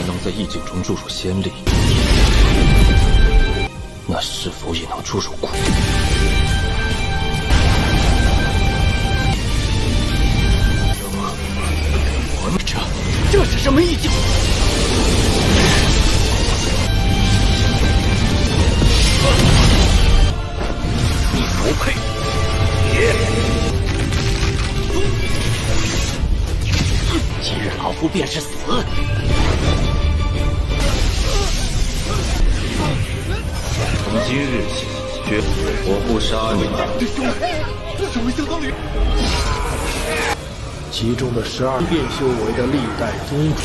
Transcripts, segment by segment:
能在意境中注入仙力，那是否也能注入骨？这是什么意境？你不配！今日老夫便是死！从今日起，我不杀你。这什么相当于？其中的12变修为的历代宗主。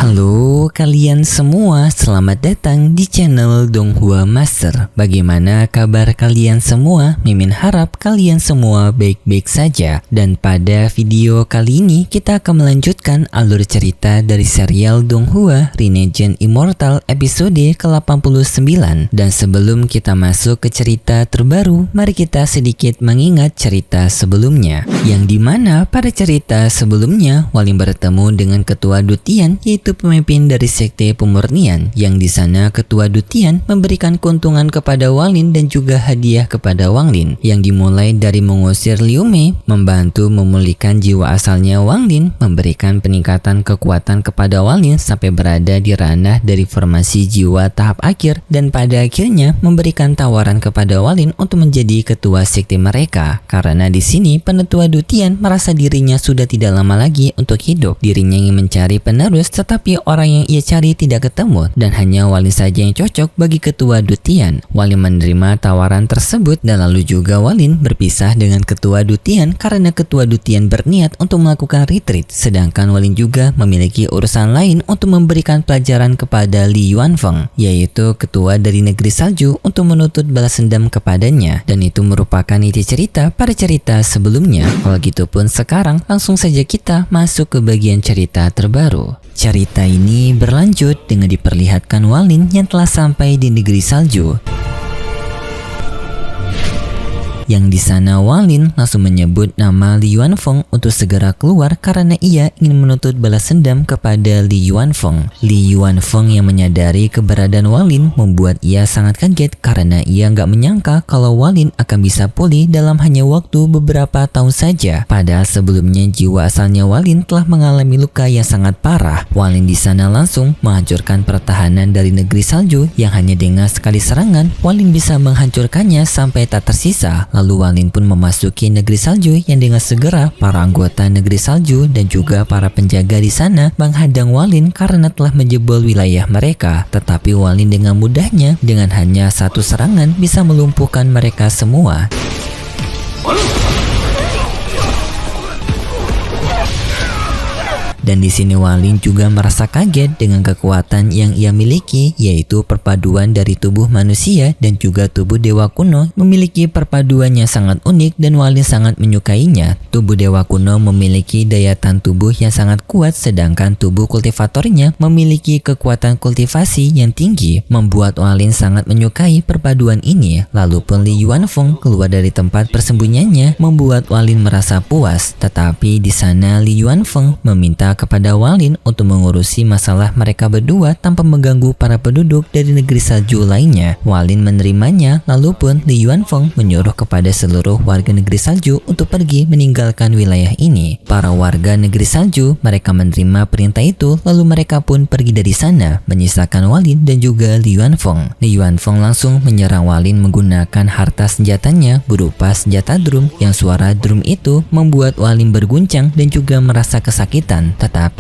Halo kalian semua, selamat datang di channel Donghua Master. Bagaimana kabar kalian semua? Mimin harap kalian semua baik-baik saja. Dan pada video kali ini kita akan melanjutkan alur cerita dari serial Donghua Renegen Immortal episode ke-89. Dan sebelum kita masuk ke cerita terbaru, mari kita sedikit mengingat cerita sebelumnya. Yang dimana pada cerita sebelumnya Walim bertemu dengan Ketua Dutian, yaitu pemimpin dari sekte pemurnian, yang di sana Ketua Dutian memberikan keuntungan kepada Walin dan juga hadiah kepada Wang Lin, yang dimulai dari mengusir Liu Mei, membantu memulihkan jiwa asalnya Wang Lin, memberikan peningkatan kekuatan kepada Wang Lin sampai berada di ranah dari formasi jiwa tahap akhir, dan pada akhirnya memberikan tawaran kepada Wang Lin untuk menjadi ketua sekte mereka. Karena di sini Penetua Dutian merasa dirinya sudah tidak lama lagi untuk hidup, dirinya ingin mencari penerus, tetapi orang yang ia cari tidak ketemu dan hanya Walin saja yang cocok bagi Ketua Dutian. Walin menerima tawaran tersebut dan lalu juga Walin berpisah dengan Ketua Dutian karena Ketua Dutian berniat untuk melakukan retreat, sedangkan Walin juga memiliki urusan lain untuk memberikan pelajaran kepada Li Yuanfeng, yaitu ketua dari negeri salju, untuk menuntut balas dendam kepadanya, dan itu merupakan inti cerita pada cerita sebelumnya. Kalau gitu pun sekarang langsung saja kita masuk ke bagian cerita terbaru. Cerita ini berlanjut dengan diperlihatkan Walin yang telah sampai di negeri salju. Yang di sana Walin langsung menyebut nama Li Yuanfeng untuk segera keluar karena ia ingin menuntut balas dendam kepada Li Yuanfeng. Li Yuanfeng yang menyadari keberadaan Walin membuat ia sangat kaget karena ia nggak menyangka kalau Walin akan bisa pulih dalam hanya waktu beberapa tahun saja. Padahal sebelumnya jiwa asalnya Walin telah mengalami luka yang sangat parah. Walin di sana langsung menghancurkan pertahanan dari negeri salju yang hanya dengan sekali serangan Walin bisa menghancurkannya sampai tak tersisa. Lalu Walin pun memasuki negeri salju yang dengan segera para anggota negeri salju dan juga para penjaga di sana menghadang Walin karena telah menjebol wilayah mereka. Tetapi Walin dengan mudahnya dengan hanya satu serangan bisa melumpuhkan mereka semua. Dan di sini Walin juga merasa kaget dengan kekuatan yang ia miliki, yaitu perpaduan dari tubuh manusia dan juga tubuh dewa kuno memiliki perpaduan yang sangat unik dan Walin sangat menyukainya. Tubuh dewa kuno memiliki daya tahan tubuh yang sangat kuat, sedangkan tubuh kultivatornya memiliki kekuatan kultivasi yang tinggi, membuat Walin sangat menyukai perpaduan ini. Lalu pun Li Yuanfeng keluar dari tempat persembunyiannya membuat Walin merasa puas. Tetapi di sana Li Yuanfeng meminta kepada Walin untuk mengurusi masalah mereka berdua tanpa mengganggu para penduduk dari negeri salju lainnya. Walin menerimanya, lalu pun Li Yuanfeng menyuruh kepada seluruh warga negeri salju untuk pergi meninggalkan wilayah ini. Para warga negeri salju mereka menerima perintah itu, lalu mereka pun pergi dari sana, menyisakan Walin dan juga Li Yuanfeng. Li Yuanfeng langsung menyerang Walin menggunakan harta senjatanya berupa senjata drum, yang suara drum itu membuat Walin berguncang dan juga merasa kesakitan. Tetapi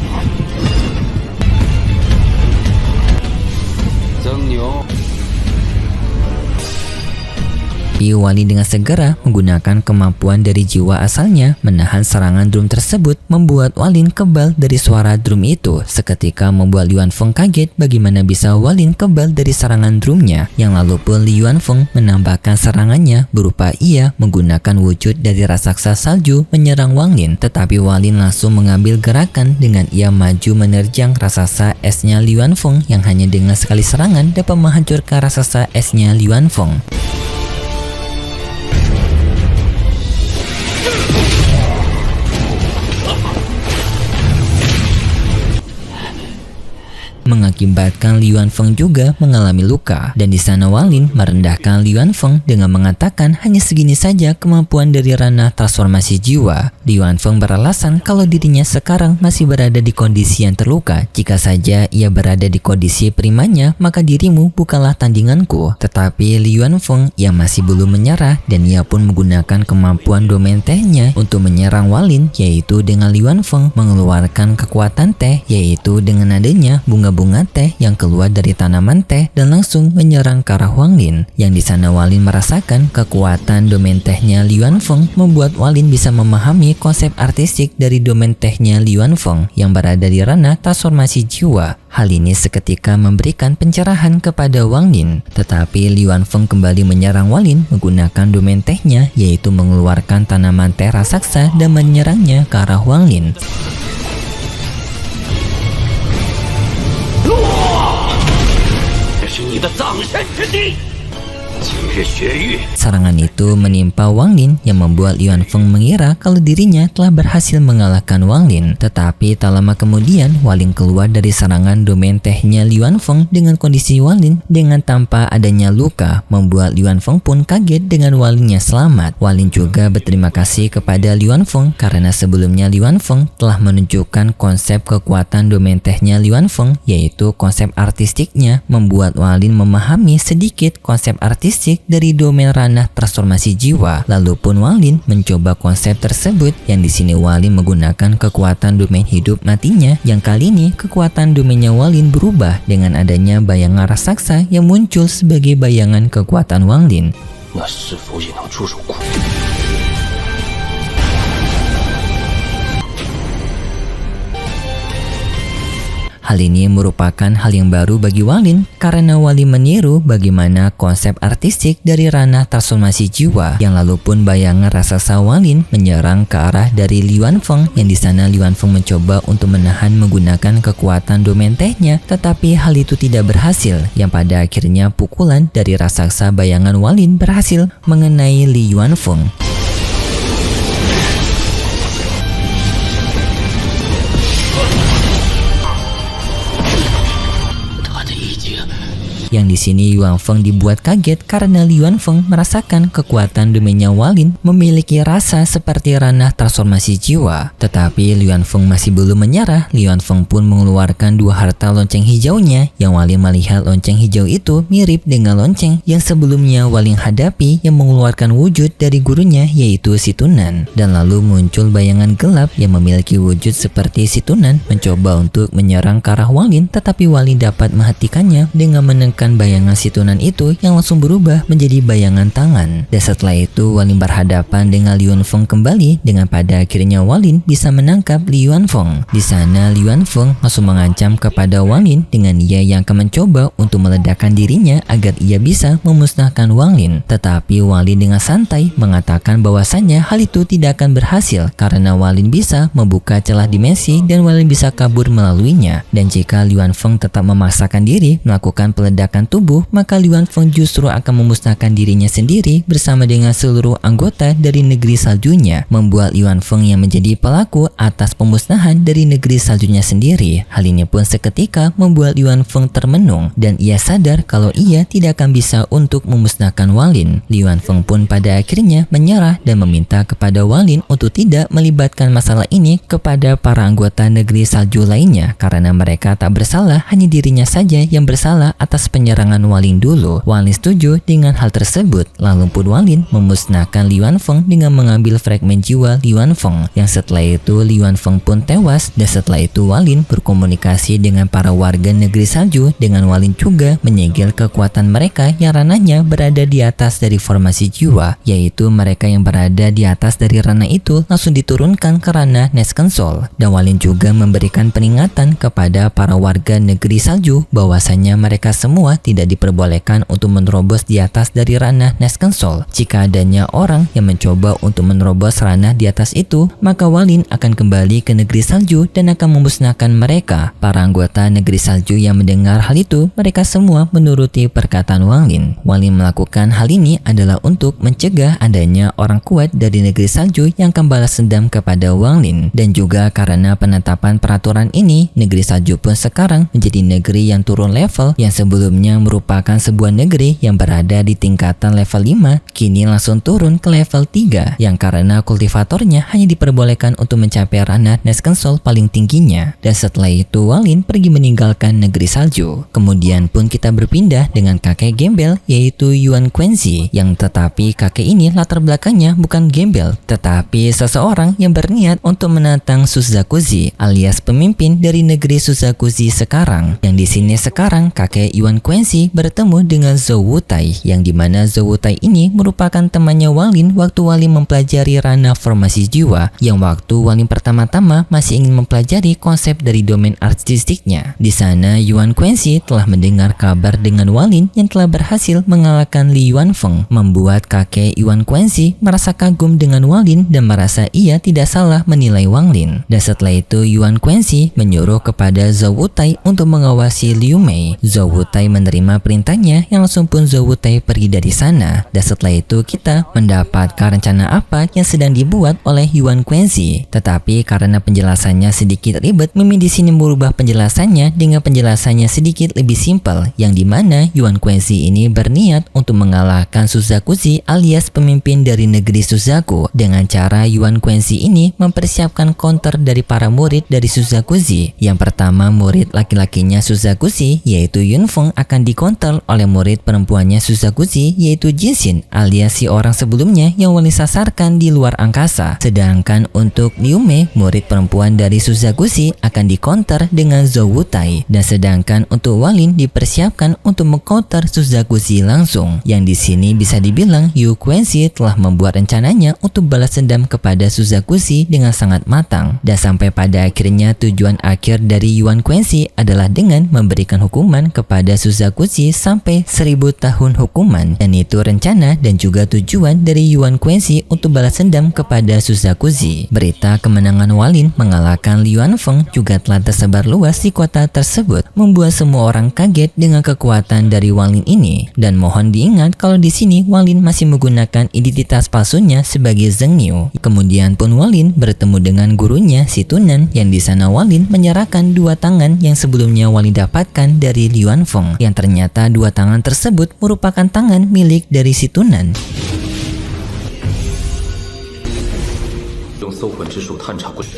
Walin dengan segera menggunakan kemampuan dari jiwa asalnya menahan serangan drum tersebut, membuat Walin kebal dari suara drum itu. Seketika membuat Li Yuanfeng kaget bagaimana bisa Walin kebal dari serangan drumnya. Yang lalu pun Li Yuanfeng menambahkan serangannya berupa ia menggunakan wujud dari raksasa salju menyerang Wang Lin. Tetapi Walin langsung mengambil gerakan dengan ia maju menerjang raksasa esnya Li Yuanfeng yang hanya dengan sekali serangan dapat menghancurkan raksasa esnya Li Yuanfeng. mengakibatkan Li Yuanfeng juga mengalami luka. Dan di sana Walin merendahkan Li Yuanfeng dengan mengatakan hanya segini saja kemampuan dari ranah transformasi jiwa. Li Yuanfeng beralasan kalau dirinya sekarang masih berada di kondisi yang terluka. Jika saja ia berada di kondisi primanya, maka dirimu bukanlah tandinganku. Tetapi Li Yuanfeng yang masih belum menyerah, dan ia pun menggunakan kemampuan domain tehnya untuk menyerang Walin, yaitu dengan Li Yuanfeng mengeluarkan kekuatan teh, yaitu dengan adanya bunga-bunga teh yang keluar dari tanaman teh dan langsung menyerang ke arah Walin. Yang di sana Walin merasakan kekuatan domain tehnya Li Yuanfeng membuat Walin bisa memahami konsep artistik dari domain tehnya Li Yuanfeng yang berada di ranah transformasi jiwa. Hal ini seketika memberikan pencerahan kepada Wang Nin. Tetapi Li Yuanfeng kembali menyerang Walin menggunakan domain tehnya, yaitu mengeluarkan tanaman teh raksasa dan menyerangnya ke arah Wang Nin. Serangan itu menimpa Wang Nin yang membuat Li Yuanfeng mengira kalau dirinya telah berhasil mengalahkan Wang Nin. Tetapi tak lama kemudian Walin keluar dari serangan domain tehnya Li Yuanfeng dengan kondisi Walin dengan tanpa adanya luka, membuat Li Yuanfeng pun kaget dengan Walinnya selamat. Walin juga berterima kasih kepada Li Yuanfeng karena sebelumnya Li Yuanfeng telah menunjukkan konsep kekuatan domain tehnya Li Yuanfeng, yaitu konsep artistiknya, membuat Walin memahami sedikit konsep artistik dari domain ranah transformasi jiwa. Lalu pun Walin mencoba konsep tersebut, yang di sini Walin menggunakan kekuatan domain hidup matinya, yang kali ini kekuatan domainnya Walin berubah dengan adanya bayangan raksasa yang muncul sebagai bayangan kekuatan Walin. Hal ini merupakan hal yang baru bagi Walin karena Walin meniru bagaimana konsep artistik dari ranah transformasi jiwa, yang lalu pun bayangan raksasa Walin menyerang ke arah dari Li Yuanfeng, yang di sana Li Yuanfeng mencoba untuk menahan menggunakan kekuatan domain tehnya, tetapi hal itu tidak berhasil, yang pada akhirnya pukulan dari raksasa bayangan Walin berhasil mengenai Li Yuanfeng. Yang di sini Yuanfeng dibuat kaget karena Li Yuanfeng merasakan kekuatan domainnya Walin memiliki rasa seperti ranah transformasi jiwa. Tetapi Li Yuanfeng masih belum menyerah. Li Yuanfeng pun mengeluarkan dua harta lonceng hijaunya, yang Walin melihat lonceng hijau itu mirip dengan lonceng yang sebelumnya Walin hadapi yang mengeluarkan wujud dari gurunya, yaitu Situnan. Dan lalu muncul bayangan gelap yang memiliki wujud seperti Situnan mencoba untuk menyerang ke arah Walin, tetapi Walin dapat menghentikannya dengan menekan bayangan Situnan itu yang langsung berubah menjadi bayangan tangan. Dan setelah itu Walin berhadapan dengan Li Yuanfeng kembali, dengan pada akhirnya Walin bisa menangkap Li Yuanfeng. Di sana Li Yuanfeng langsung mengancam kepada Walin dengan ia yang akan mencoba untuk meledakkan dirinya agar ia bisa memusnahkan Walin. Tetapi Walin dengan santai mengatakan bahwasannya hal itu tidak akan berhasil karena Walin bisa membuka celah dimensi dan Walin bisa kabur melaluinya. Dan jika Li Yuanfeng tetap memaksakan diri melakukan peledakan tubuh, maka Li Yuanfeng justru akan memusnahkan dirinya sendiri bersama dengan seluruh anggota dari negeri saljunya, membuat Li Yuanfeng yang menjadi pelaku atas pemusnahan dari negeri saljunya sendiri. Hal ini pun seketika membuat Li Yuanfeng termenung dan ia sadar kalau ia tidak akan bisa untuk memusnahkan Walin. Li Yuanfeng pun pada akhirnya menyerah dan meminta kepada Walin untuk tidak melibatkan masalah ini kepada para anggota negeri salju lainnya karena mereka tak bersalah, hanya dirinya saja yang bersalah atas penyerangan Walin dulu. Walin setuju dengan hal tersebut. Lalu pun Walin memusnahkan Li Yuanfeng dengan mengambil fragmen jiwa Li Yuanfeng, yang setelah itu Li Yuanfeng pun tewas. Dan setelah itu Walin berkomunikasi dengan para warga negeri salju, dengan Walin juga menyegel kekuatan mereka yang ranahnya berada di atas dari formasi jiwa, yaitu mereka yang berada di atas dari ranah itu langsung diturunkan ke ranah Neskensol. Dan Walin juga memberikan peringatan kepada para warga negeri salju bahwasanya mereka semua semua tidak diperbolehkan untuk menerobos di atas dari ranah Neskensoul. Jika adanya orang yang mencoba untuk menerobos ranah di atas itu, maka Walin akan kembali ke negeri salju dan akan memusnahkan mereka. Para anggota negeri salju yang mendengar hal itu, mereka semua menuruti perkataan Walin. Walin melakukan hal ini adalah untuk mencegah adanya orang kuat dari negeri salju yang akan balas dendam kepada Walin. Dan juga karena penetapan peraturan ini, negeri salju pun sekarang menjadi negeri yang turun level, yang sebelumnya merupakan sebuah negeri yang berada di tingkatan level 5, kini langsung turun ke level 3, yang karena kultivatornya hanya diperbolehkan untuk mencapai ranah Neskensoul paling tingginya. Dan setelah itu Walin pergi meninggalkan negeri salju. Kemudian pun kita berpindah dengan kakek gembel, yaitu Yuan Quenzi, yang tetapi kakek ini latar belakangnya bukan gembel, tetapi seseorang yang berniat untuk menantang Suzakuzi alias pemimpin dari negeri Suzakuzi sekarang. Yang di sini sekarang kakek Yuan Quenzi bertemu dengan Zhou Wutai, yang dimana Zhou Wutai ini merupakan temannya Walin waktu Walin mempelajari ranah formasi jiwa, yang waktu Walin pertama-tama masih ingin mempelajari konsep dari domain artistiknya. Di sana Yuan Quenzi telah mendengar kabar dengan Walin yang telah berhasil mengalahkan Li Yuanfeng, membuat kakek Yuan Quenzi merasa kagum dengan Walin dan merasa ia tidak salah menilai Walin. Dan setelah itu Yuan Quenzi menyuruh kepada Zhou Wutai untuk mengawasi Liu Mei. Zhou Wutai menerima perintahnya, yang langsung pun Zhou Wutai pergi dari sana. Dan setelah itu kita mendapatkan rencana apa yang sedang dibuat oleh Yuan Quenzi. Tetapi karena penjelasannya sedikit ribet, Mimin di sini merubah penjelasannya dengan penjelasannya sedikit lebih simpel, yang dimana Yuan Quenzi ini berniat untuk mengalahkan Suzakuzi alias pemimpin dari negeri Suzaku. Dengan cara Yuan Quenzi ini mempersiapkan counter dari para murid dari Suzakuzi. Yang pertama, murid laki-lakinya Suzakuzi yaitu Yunfeng akan dikontrol oleh murid perempuannya Suzakuzi yaitu Jinxin alias si orang sebelumnya yang Walin sasarkan di luar angkasa. Sedangkan untuk Liu Mei, murid perempuan dari Suzakuzi, akan dikonter dengan Zhou Wutai. Dan sedangkan untuk Walin dipersiapkan untuk mengcounter Suzakuzi langsung. Yang di sini bisa dibilang Yu Quenzi telah membuat rencananya untuk balas dendam kepada Suzakuzi dengan sangat matang. Dan sampai pada akhirnya tujuan akhir dari Yuan Quenzi adalah dengan memberikan hukuman kepada Suzakuzi sampai 1000 tahun hukuman. Dan itu rencana dan juga tujuan dari Yuan Quenzi untuk balas dendam kepada Suzakuzi. Berita kemenangan Walin mengalahkan Li Yuanfeng juga telah tersebar luas di kota tersebut, membuat semua orang kaget dengan kekuatan dari Walin ini. Dan mohon diingat kalau di sini Walin masih menggunakan identitas palsunya sebagai Zheng Niu. Kemudian pun Walin bertemu dengan gurunya si Tunan, yang di sana Walin menyerahkan 2 tangan yang sebelumnya Walin dapatkan dari Li Yuanfeng, yang ternyata 2 tangan tersebut merupakan tangan milik dari si Tunan. 用搜魂之术探查过去，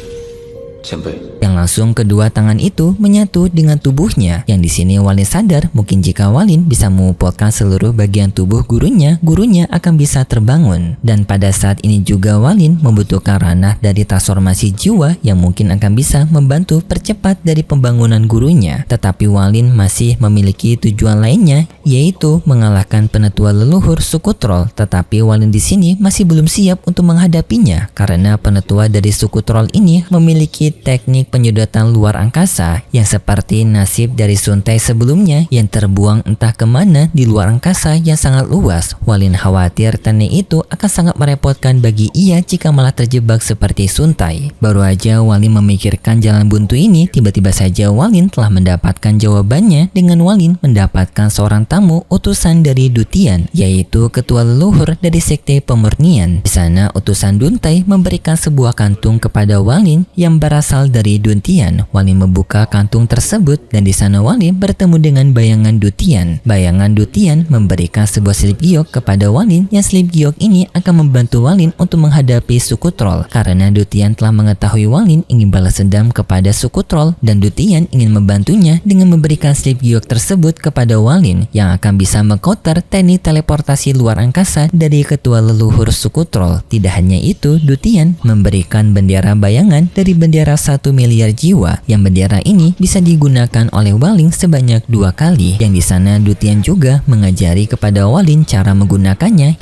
前辈。 Yang langsung kedua tangan itu menyatu dengan tubuhnya. Yang di sini Walin sadar mungkin jika Walin bisa mengumpulkan seluruh bagian tubuh gurunya akan bisa terbangun. Dan pada saat ini juga Walin membutuhkan ranah dari transformasi jiwa yang mungkin akan bisa membantu percepat dari pembangunan gurunya. Tetapi Walin masih memiliki tujuan lainnya, yaitu mengalahkan penetua leluhur suku troll. Tetapi Walin di sini masih belum siap untuk menghadapinya karena penetua dari suku troll ini memiliki teknik penyedotan luar angkasa yang seperti nasib dari Sun Tai sebelumnya yang terbuang entah kemana di luar angkasa yang sangat luas. Walin khawatir teknik itu akan sangat merepotkan bagi ia jika malah terjebak seperti Sun Tai. Baru aja Walin memikirkan jalan buntu ini, tiba-tiba saja Walin telah mendapatkan jawabannya dengan Walin mendapatkan seorang tamu utusan dari Dutian, yaitu ketua leluhur dari sekte pemurnian. Di sana utusan Duntai memberikan sebuah kantung kepada Walin yang berasal dari Dutian. Walin membuka kantung tersebut dan di sana Walin bertemu dengan bayangan Dutian. Bayangan Dutian memberikan sebuah slip giok kepada Walin, yang slip giok ini akan membantu Walin untuk menghadapi suku troll karena Dutian telah mengetahui Walin ingin balas dendam kepada suku troll dan Dutian ingin membantunya dengan memberikan slip giok tersebut kepada Walin yang akan bisa mengcounter teknik teleportasi luar angkasa dari ketua leluhur suku troll. Tidak hanya itu, Dutian memberikan bendera bayangan dari bendera 1 miliar jiwa, yang bendera ini bisa digunakan oleh Walin sebanyak 2 kali. Yang di sana Dutian juga mengajari kepada Walin cara menggunakannya.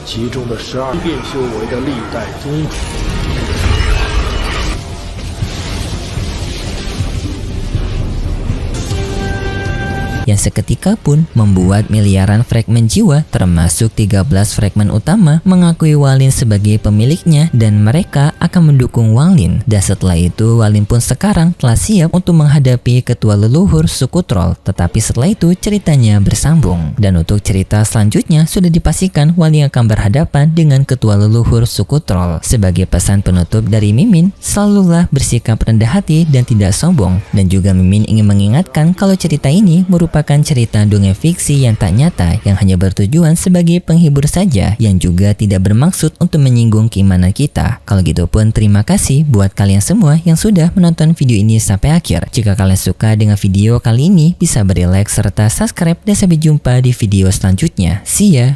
其中的12变修为的历代宗主。yang seketika pun membuat miliaran fragmen jiwa termasuk 13 fragmen utama mengakui Walin sebagai pemiliknya dan mereka akan mendukung Walin. Dan setelah itu Walin pun sekarang telah siap untuk menghadapi ketua leluhur suku troll. Tetapi setelah itu ceritanya bersambung. Dan untuk cerita selanjutnya sudah dipastikan Walin akan berhadapan dengan ketua leluhur suku troll. Sebagai pesan penutup dari Mimin, selalulah bersikap rendah hati dan tidak sombong. Dan juga Mimin ingin mengingatkan kalau cerita ini merupakan cerita dongeng fiksi yang tak nyata yang hanya bertujuan sebagai penghibur saja yang juga tidak bermaksud untuk menyinggung keimanan kita. Kalau gitu pun terima kasih buat kalian semua yang sudah menonton video ini sampai akhir. Jika kalian suka dengan video kali ini bisa beri like serta subscribe dan sampai jumpa di video selanjutnya. See ya!